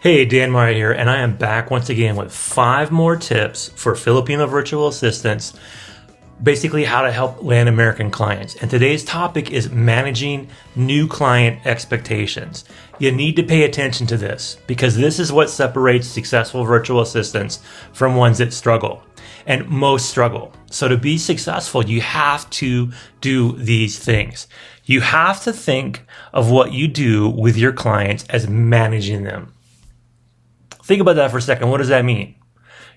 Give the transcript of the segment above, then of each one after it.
Hey, Dan Meyer here, and I am back once again with 5 more tips for Filipino virtual assistants, basically how to help land American clients. And today's topic is managing new client expectations. You need to pay attention to this because this is what separates successful virtual assistants from ones that struggle. And most struggle. So to be successful, you have to do these things. You have to think of what you do with your clients as managing them. Think about that for a second. What does that mean?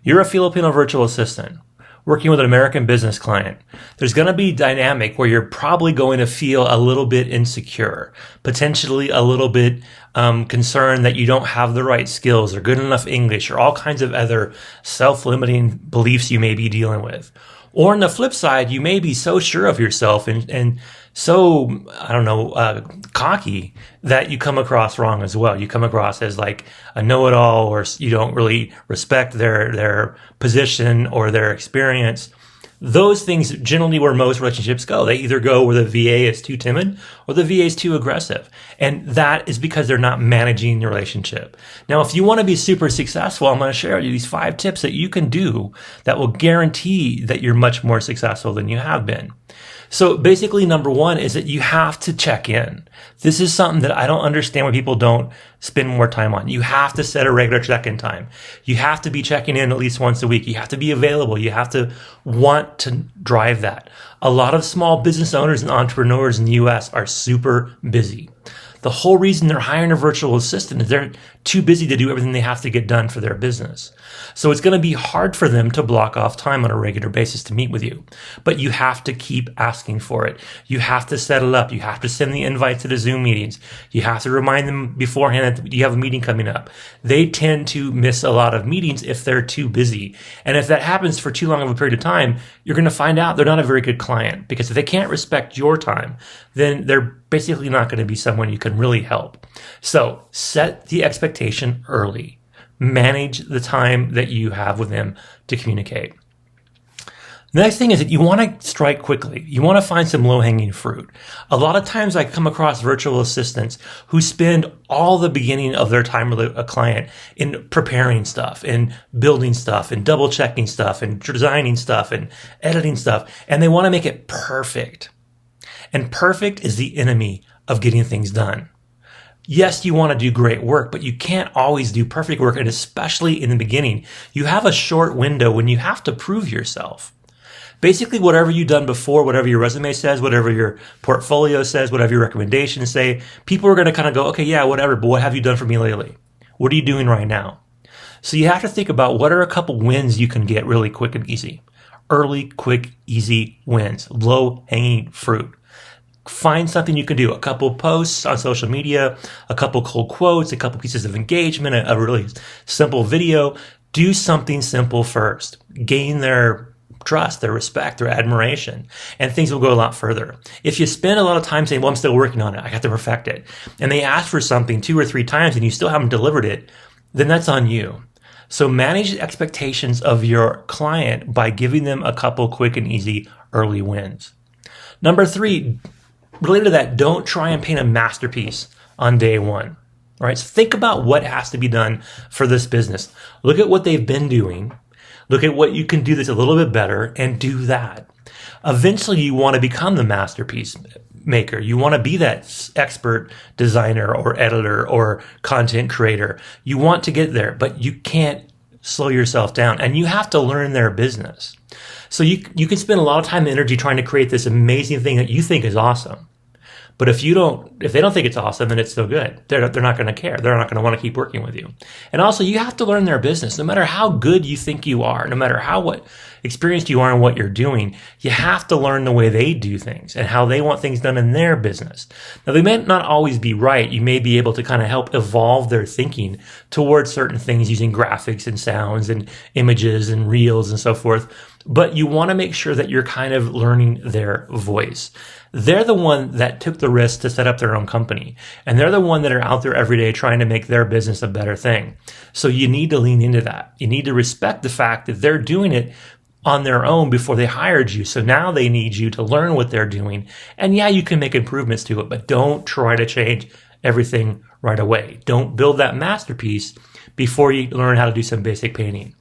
You're a Filipino virtual assistant working with an American business client. There's going to be a dynamic where you're probably going to feel a little bit insecure, potentially a little bit concerned that you don't have the right skills or good enough English or all kinds of other self-limiting beliefs you may be dealing with. Or on the flip side, you may be so sure of yourself and so, cocky that you come across wrong as well. You come across as like a know-it-all, or you don't really respect their position or their experience. Those things generally where most relationships go. They either go where the VA is too timid or the VA is too aggressive. And that is because they're not managing the relationship. Now, if you want to be super successful, I'm going to share with you these 5 tips that you can do that will guarantee that you're much more successful than you have been. So basically, number 1 is that you have to check in. This is something that I don't understand why people don't spend more time on. You have to set a regular check-in time. You have to be checking in at least once a week. You have to be available. You have to want to drive that. A lot of small business owners and entrepreneurs in the US are super busy. The whole reason they're hiring a virtual assistant is they're too busy to do everything they have to get done for their business. So it's going to be hard for them to block off time on a regular basis to meet with you. But you have to keep asking for it. You have to set it up. You have to send the invites to the Zoom meetings. You have to remind them beforehand that you have a meeting coming up. They tend to miss a lot of meetings if they're too busy. And if that happens for too long of a period of time, you're going to find out they're not a very good client. Because if they can't respect your time, then they're basically not going to be someone you can really help. So set the expectation early. Manage the time that you have with them to communicate. The next thing is that you want to strike quickly. You want to find some low-hanging fruit. A lot of times I come across virtual assistants who spend all the beginning of their time with a client in preparing stuff, in building stuff, in double-checking stuff, in designing stuff, and editing stuff, and they want to make it perfect. And perfect is the enemy of getting things done. Yes, you want to do great work, but you can't always do perfect work, and especially in the beginning. You have a short window when you have to prove yourself. Basically, whatever you've done before, whatever your resume says, whatever your portfolio says, whatever your recommendations say, people are going to kind of go, okay, yeah, whatever, but what have you done for me lately? What are you doing right now? So you have to think about what are a couple wins you can get really quick and easy. Early, quick, easy wins. Low-hanging fruit. Find something you can do. A couple posts on social media, a couple cold quotes, a couple pieces of engagement, a really simple video. Do something simple first. Gain their trust, their respect, their admiration, and things will go a lot further. If you spend a lot of time saying, well, I'm still working on it, I got to perfect it, and they ask for something 2 or 3 times and you still haven't delivered it, then that's on you. So manage the expectations of your client by giving them a couple quick and easy early wins. Number 3, related to that, don't try and paint a masterpiece on day 1. All right, so think about what has to be done for this business. Look at what they've been doing. Look at what you can do that's a little bit better and do that. Eventually, you want to become the masterpiece maker. You want to be that expert designer or editor or content creator. You want to get there, but you can't slow yourself down, and you have to learn their business. So you can spend a lot of time and energy trying to create this amazing thing that you think is awesome. But if they don't think it's awesome, then it's still good. They're not going to care. They're not going to want to keep working with you. And also, you have to learn their business. No matter how good you think you are, no matter what experienced you are in what you're doing, you have to learn the way they do things and how they want things done in their business. Now, they may not always be right. You may be able to kind of help evolve their thinking towards certain things using graphics and sounds and images and reels and so forth. But you want to make sure that you're kind of learning their voice. They're the one that took the risk to set up their own company. And they're the one that are out there every day trying to make their business a better thing. So you need to lean into that. You need to respect the fact that they're doing it on their own before they hired you. So now they need you to learn what they're doing. And yeah, you can make improvements to it, but don't try to change everything right away. Don't build that masterpiece before you learn how to do some basic painting.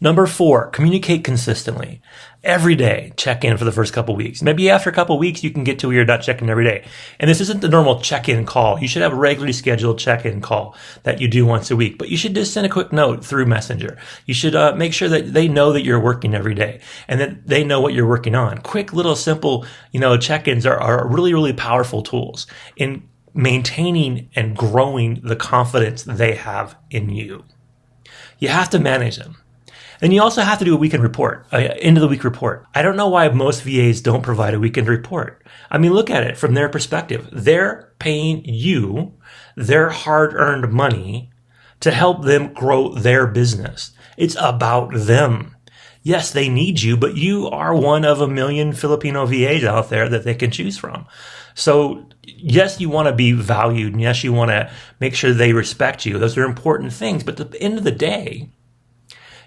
Number 4, communicate consistently. Every day, check in for the first couple weeks. Maybe after a couple weeks, you can get to where you're not checking every day. And this isn't the normal check-in call. You should have a regularly scheduled check-in call that you do once a week. But you should just send a quick note through Messenger. You should make sure that they know that you're working every day and that they know what you're working on. Quick, little, simple, check-ins are really, really powerful tools in maintaining and growing the confidence they have in you. You have to manage them. And you also have to do a weekend report, end of the week report. I don't know why most VAs don't provide a weekend report. I mean, look at it from their perspective. They're paying you their hard-earned money to help them grow their business. It's about them. Yes, they need you, but you are one of a million Filipino VAs out there that they can choose from. So yes, you want to be valued, and yes, you want to make sure they respect you. Those are important things. But at the end of the day,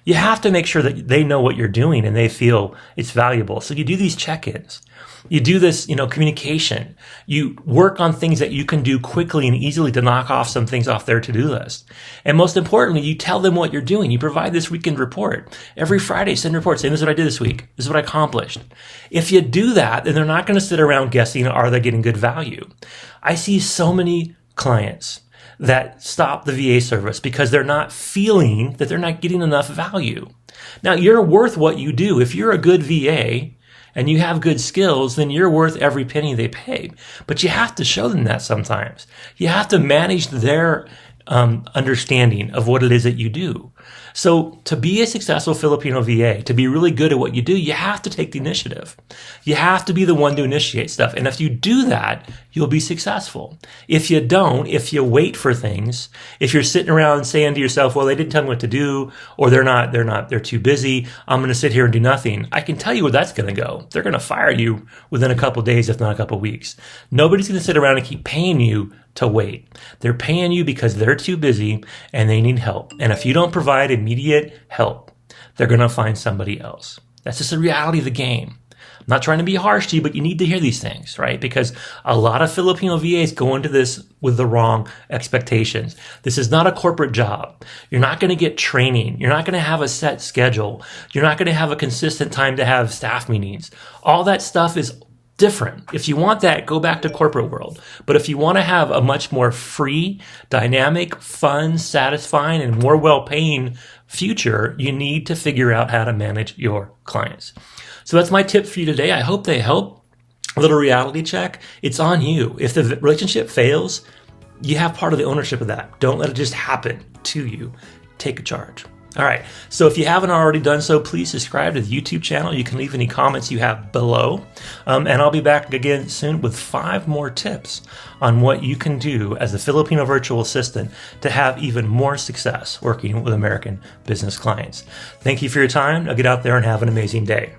you have to make sure that they know what you're doing and they feel it's valuable. So you do these check-ins. You do this, communication. You work on things that you can do quickly and easily to knock off some things off their to-do list. And most importantly, you tell them what you're doing. You provide this weekend report. Every Friday, send reports saying, this is what I did this week. This is what I accomplished. If you do that, then they're not going to sit around guessing, are they getting good value? I see so many clients that stop the VA service because they're not feeling that they're not getting enough value. Now, you're worth what you do. If you're a good VA and you have good skills, then you're worth every penny they pay. But you have to show them that sometimes. You have to manage their understanding of what it is that you do. So to be a successful Filipino VA, to be really good at what you do, you have to take the initiative. You have to be the one to initiate stuff. And if you do that, you'll be successful. If you don't, if you wait for things, if you're sitting around saying to yourself, well, they didn't tell me what to do, or they're too busy, I'm going to sit here and do nothing. I can tell you where that's going to go. They're going to fire you within a couple of days, if not a couple of weeks. Nobody's going to sit around and keep paying you to wait. They're paying you because they're too busy and they need help. And if you don't provide immediate help, they're going to find somebody else. That's just the reality of the game. I'm not trying to be harsh to you, but you need to hear these things, right? Because a lot of Filipino VAs go into this with the wrong expectations. This is not a corporate job. You're not going to get training. You're not going to have a set schedule. You're not going to have a consistent time to have staff meetings. All that stuff is different. If you want that, go back to corporate world. But if you want to have a much more free, dynamic, fun, satisfying, and more well-paying future, you need to figure out how to manage your clients. So that's my tip for you today. I hope they help. A little reality check. It's on you. If the relationship fails, you have part of the ownership of that. Don't let it just happen to you. Take a charge. All right. So if you haven't already done so, please subscribe to the YouTube channel. You can leave any comments you have below. And I'll be back again soon with 5 more tips on what you can do as a Filipino virtual assistant to have even more success working with American business clients. Thank you for your time. Now get out there and have an amazing day.